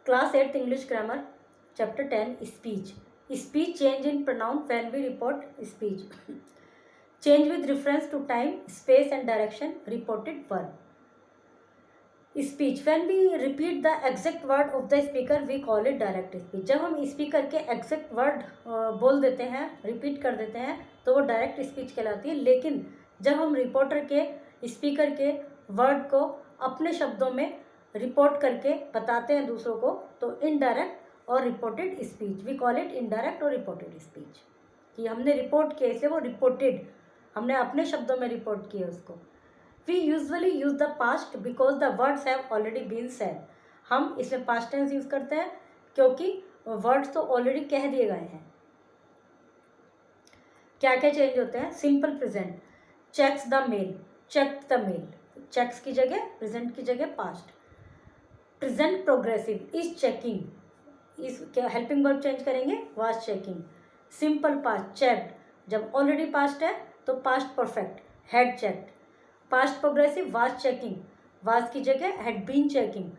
Class 8th English Grammar, Chapter 10, Speech. Speech change in pronoun when we report speech. Change with reference to time, space and direction, reported verb. Speech. When we repeat the exact word of the speaker, we call it direct speech. जब हम speaker के exact word बोल देते हैं, repeat कर देते हैं, तो वो डायरेक्ट स्पीच कहलाती है. लेकिन जब हम रिपोर्टर के स्पीकर के वर्ड को अपने शब्दों में रिपोर्ट करके बताते हैं दूसरों को, तो इनडायरेक्ट और reported speech. We call it indirect और रिपोर्टेड स्पीच. कि हमने रिपोर्ट किया, इसलिए वो रिपोर्टेड, हमने अपने शब्दों में रिपोर्ट किया उसको. We usually use the past because the words have already been said. हम इसमें past tense यूज करते हैं क्योंकि वर्ड्स तो ऑलरेडी कह दिए गए हैं. क्या क्या चेंज होते हैं? Simple present, checks the mail, check the mail, checks की जगह प्रेजेंट की जगह past. Present progressive, is checking, is क्या हेल्पिंग वर्ब चेंज करेंगे, was checking. Simple past, checked, जब ऑलरेडी पास्ट है तो past perfect, had checked. Past progressive, was checking, was की जगह had been checking.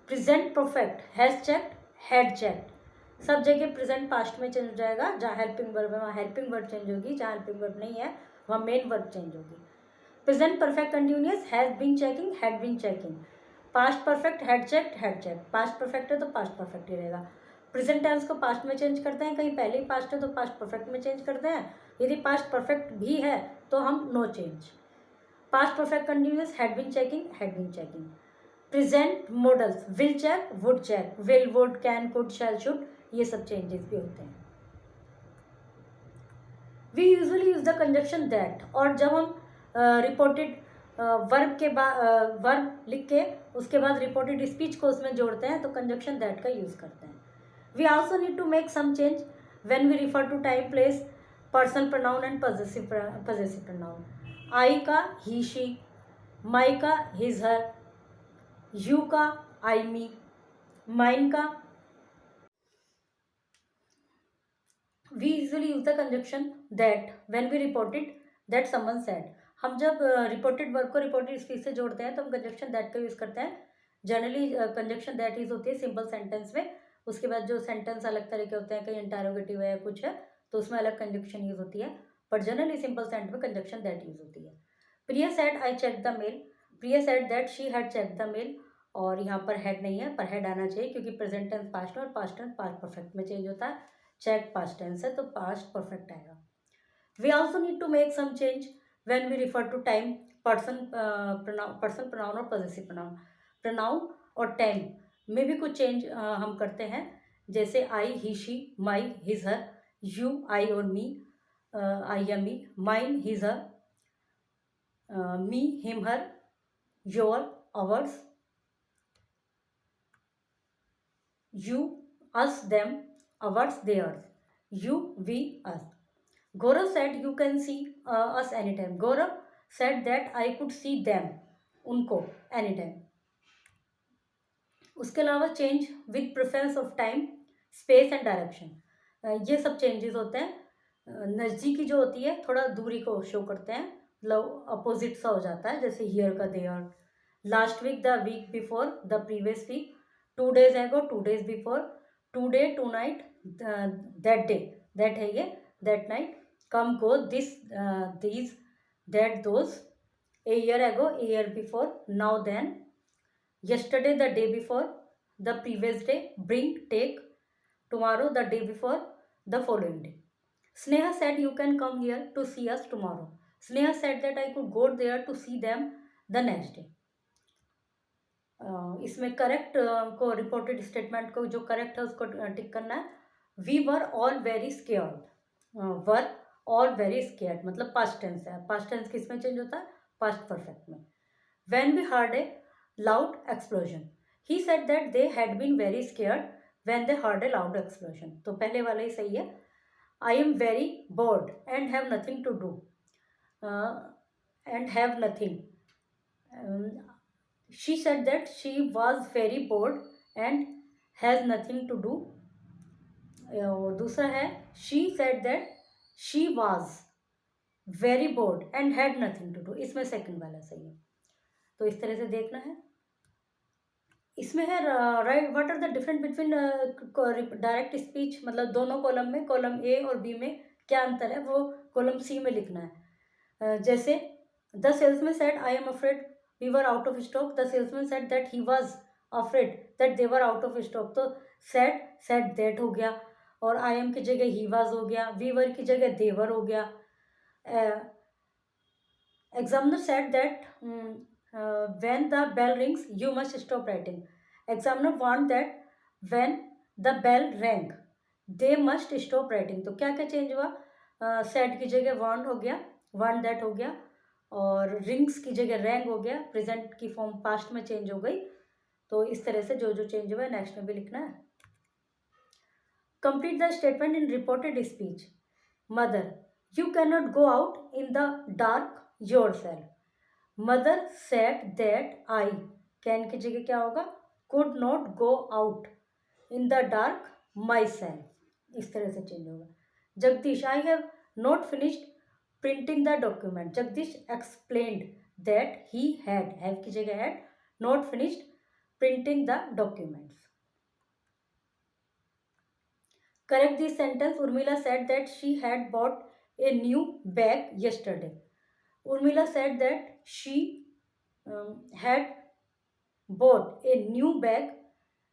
Present perfect, has checked, had checked. सब जगह present past में चेंज हो जाएगा. जहाँ हेल्पिंग वर्ब है वहाँ हेल्पिंग वर्ब चेंज होगी, जहाँ हेल्पिंग वर्ब नहीं है वहाँ मेन वर्ब चेंज होगी. Present perfect continuous, has been checking, had been checking. Past perfect, had checked, had checked. Past perfect है तो पास्ट परफेक्ट ही रहेगा. प्रेजेंट टेंस को पास्ट में चेंज करते हैं, कहीं पहले ही पास्ट है तो पास्ट परफेक्ट में चेंज करते हैं. यदि पास्ट परफेक्ट भी है तो हम no change. Past perfect continuous, had been checking, had been checking. Present modals, will check, would check, will, would, can, could, shall, should, ये सब चेंजेस भी होते हैं. We usually use the conjunction that. और जब हम रिपोर्टेड वर्ब के बाद वर्ब लिख के उसके बाद रिपोर्टेड स्पीच को उसमें जोड़ते हैं तो कंजक्शन दैट का यूज करते हैं. We also need to make some change when we refer to time, place, person pronoun and possessive pronoun. I का ही शी, माई का हिज हर, यू का आई मी, माइन का. We usually use the conjunction that when we reported that someone said. हम जब reported verb को reported speech से जोड़ते हैं तो हम कंजक्शन दैट का यूज करते हैं. जनरली कंजक्शन दैट यूज होती है सिंपल सेंटेंस में. उसके बाद जो सेंटेंस अलग तरह के होते हैं, कहीं इंटरोगेटिव है या कुछ है तो उसमें अलग कंजक्शन यूज होती है. बट जनरली सिंपल सेंटेंस में कंजक्शन दैट यूज होती है. Priya said I check the mail, Priya said that she had check the mail. और यहाँ पर हैड नहीं है, पर हैड आना चाहिए क्योंकि प्रेजेंट टेंस पास्ट और पास्ट टेंस पास्ट परफेक्ट में चेंज होता है. चेक पास्ट टेंस है तो पास्ट परफेक्ट आएगा. We also need to make some change when we refer to time, person pronoun और पॉजेसिव प्रोनाउन. प्रोनाउन और टाइम में भी कुछ चेंज हम करते हैं. जैसे I, he, she, my, his, her, you, I और मी, आई या me, mine, his, her, me, him, her, your, ours, you, us, them, ours, theirs, you, we, us. Gaurav said you can see us anytime. Gaurav said that I could see them, उनको, anytime. उसके अलावा change with preference of time, space and direction, ये सब changes होते हैं. नज़दीकी जो होती है थोड़ा दूरी को शो करते हैं, मतलब अपोजिट सा हो जाता है. जैसे हियर का there, last week, the week before, the previous week, 2 days ago, 2 days before, today, tonight, that day, that है ये, that night, come, go, this, these, that, those, a year ago, a year before, now, then, yesterday, the day before, the previous day, bring, take, tomorrow, the day before, the following day. Sneha said you can come here to see us tomorrow. Sneha said that I could go there to see them the next day. इसमें correct को, reported statement को जो correct है उसको tick करना है. We were all very scared. Were all very scared मतलब past tense है. पास्ट टेंस किस में चेंज होता है? पास्ट परफेक्ट में. When we heard a loud explosion, he said that they had been very scared when they heard a loud explosion. तो पहले वाला ही सही है. I am very bored and have nothing to do, and have nothing. She said that she was very bored and has nothing to do. दूसरा है she said that she was very bored and had nothing to do. इसमें second वाला सही है. तो इस तरह से देखना है. इसमें है right what are the difference between direct speech, मतलब दोनों कॉलम में, कॉलम ए और बी में क्या अंतर है वो कॉलम सी में लिखना है। जैसे the salesman said I am afraid we were out of stock, the salesman said that he was afraid that they were out of stock. तो सेड दैट हो गया, और आई एम की जगह ही वाज हो गया, वी वर की जगह दे वर हो गया। Examiner said that when the bell rings, you must stop writing. Examiner want that when the bell rang, they must stop writing. तो क्या क्या चेंज हुआ? said की जगह want हो गया, want that हो गया, और rings की जगह rang हो गया, present की फॉर्म past में चेंज हो गई। तो इस तरह से जो जो चेंज हुआ है नेक्स्ट में भी लिखना है। Complete the statement in reported speech. Mother, you cannot go out in the dark yourself. Mother said that I, can की जगह क्या होगा? could not go out in the dark myself. इस तरह से चेंज होगा। Jagdish, I have not finished printing the document. Jagdish explained that he had, have की जगह had, not finished printing the documents. Correct this sentence. Urmila said that she had bought a new bag yesterday. Urmila said that she had bought a new bag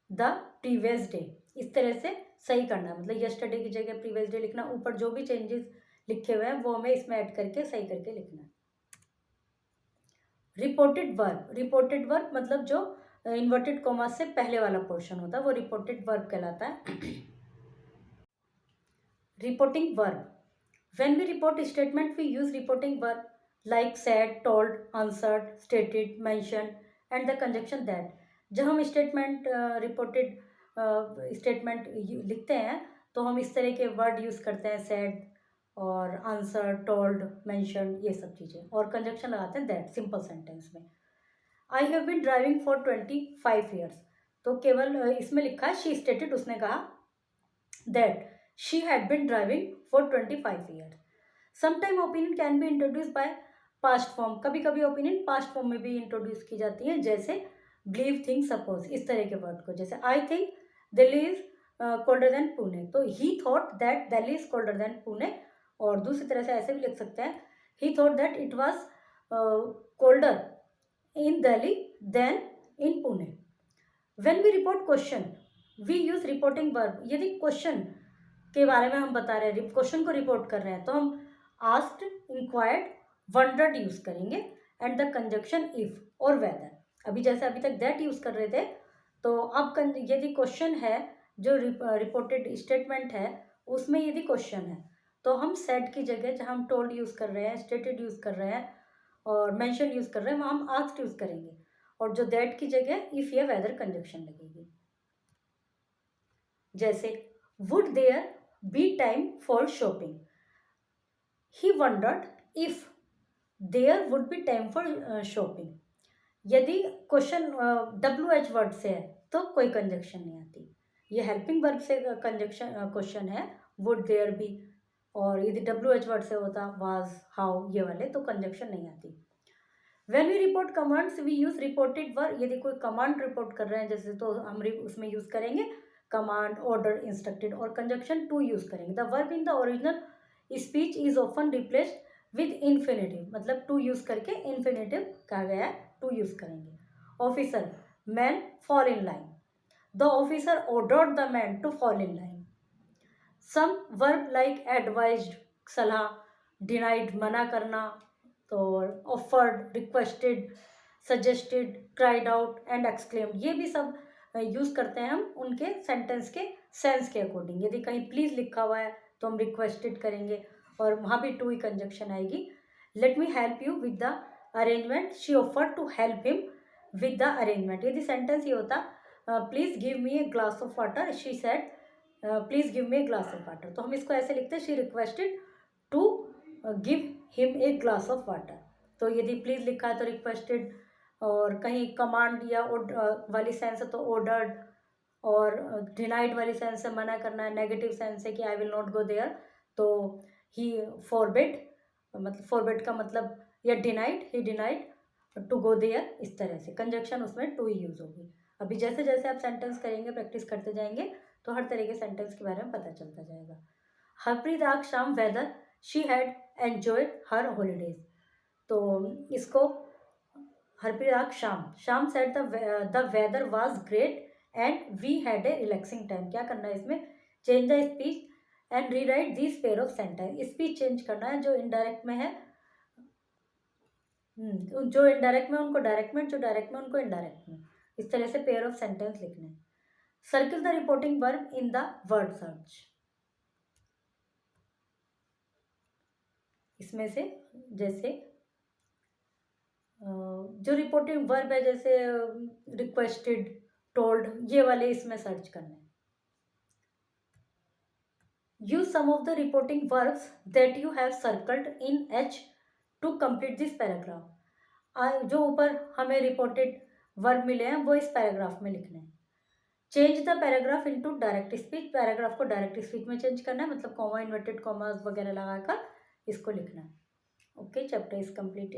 the previous day. इस तरह से सही करना, मतलब yesterday की जगह previous day लिखना, ऊपर जो भी changes लिखे हुए हैं वो हमें इसमें ऐड करके सही करके लिखना है। रिपोर्टेड वर्ब, रिपोर्टेड वर्ब मतलब जो इन्वर्टेड कॉमा से पहले वाला पोर्शन होता है वो रिपोर्टेड वर्ब कहलाता है। Reporting verb. When we report a statement, we use reporting verb like said, told, answered, stated, mentioned and the conjunction that. जब हम स्टेटमेंट रिपोर्टेड स्टेटमेंट लिखते हैं तो हम इस तरह के वर्ड यूज़ करते हैं, said और आंसर, टोल्ड, मेंशन, ये सब चीज़ें, और कंजक्शन लगाते हैं दैट सिंपल सेंटेंस में। I have been driving for 25 years, तो केवल इसमें लिखा है शी स्टेटेड, उसने कहा that she had been driving for 25 years. Sometime opinion can be introduced by past form. कभी कभी opinion past form में भी introduce की जाती है, जैसे believe, think, suppose, इस तरह के वर्ड को। जैसे I think Delhi is colder than Pune, तो he thought that Delhi is colder than Pune, और दूसरी तरह से ऐसे भी लिख सकते हैं he thought that it was colder in Delhi than in Pune. When we report question, we use reporting verb. यदि क्वेश्चन के बारे में हम बता रहे हैं, क्वेश्चन को रिपोर्ट कर रहे हैं, तो हम आस्क्ड, इंक्वायर्ड, वंडर्ड यूज करेंगे एंड द कंजक्शन इफ और वेदर। अभी जैसे अभी तक दैट यूज कर रहे थे, तो अब यदि क्वेश्चन है, जो रिपोर्टेड स्टेटमेंट है उसमें यदि क्वेश्चन है तो हम सेड की जगह, जहाँ हम टोल्ड यूज कर रहे हैं, स्टेटेड यूज कर रहे हैं और मेंशन यूज कर रहे हैं, वहाँ हम आस्क्ड यूज करेंगे, और जो दैट की जगह इफ या वेदर कंजक्शन लगेगी। जैसे would there be time for shopping, he wondered if there would be time for shopping। यदि क्वेश्चन WH वर्ड से है तो कोई कंजक्शन नहीं आती, ये हेल्पिंग वर्ब से कंजक्शन क्वेश्चन है would there be, और यदि WH वर्ड से होता was, how, ये वाले तो कंजक्शन नहीं आती। When we report commands we use reported verb। यदि कोई कमांड रिपोर्ट कर रहे हैं जैसे, तो हम उसमें यूज करेंगे कमांड, ऑर्डर, इंस्ट्रक्टेड, और कंजक्शन टू यूज करेंगे। The verb in the original speech is often replaced with infinitive, मतलब टू यूज करके इन्फिनेटिव कहा गया है, टू यूज करेंगे। Officer, man fall in line, the officer ordered the man to fall in line. Some verb like advised, सलाह, denied, मना करना, तो offered, requested, suggested, cried out and exclaimed, ये भी सब यूज़ करते हैं हम उनके सेंटेंस के सेंस के अकॉर्डिंग। यदि कहीं प्लीज़ लिखा हुआ है तो हम रिक्वेस्टेड करेंगे, और वहाँ भी टू ही कंजक्शन आएगी। Let me help you with the arrangement, she offer to help him with the arrangement. यदि सेंटेंस ये होता please give me a glass of water, she said please give me a glass of water, तो हम इसको ऐसे लिखते हैं she requested to give him a glass of water. तो यदि प्लीज़ लिखा है तो रिक्वेस्टेड, और कहीं कमांड या वाली सेंस है तो ऑर्डर्ड, और डिनाइड वाली सेंस से मना करना है, नेगेटिव सेंस है कि I will not go there, तो ही फॉरबिड, मतलब फॉरबिड का मतलब, या denied, he denied to go there, इस तरह से कंजक्शन उसमें टू ही यूज होगी। अभी जैसे जैसे आप सेंटेंस करेंगे, प्रैक्टिस करते जाएंगे, तो हर तरह के सेंटेंस के बारे में पता चलता जाएगा। Harpreet asked Sham whether she had enjoyed her holidays. तो इसको Harpreet asked Sham said the weather was great and we had a relaxing time. क्या करना है इसमें? Change the speech and rewrite this pair of sentence. Speech change करना है, जो इनडायरेक्ट में है जो इनडायरेक्ट में उनको डायरेक्ट में, जो डायरेक्ट में उनको इनडायरेक्ट में, इस तरह से पेयर ऑफ सेंटेंस लिखने हैं। Circle the reporting verb in the word search. इसमें से जैसे जो रिपोर्टिंग वर्ब है, जैसे रिक्वेस्टेड, टोल्ड, ये वाले इसमें सर्च करने हैं। Use some of the reporting verbs that you have circled in H two complete this paragraph. जो ऊपर हमें रिपोर्टेड वर्ब मिले हैं वो इस पैराग्राफ में लिखने हैं। Change the paragraph into direct speech. Paragraph को डायरेक्ट स्पीच में चेंज करना है, मतलब कॉमा, इन्वर्टेड कॉमास वगैरह लगाकर इसको लिखना है। Okay, chapter is completed.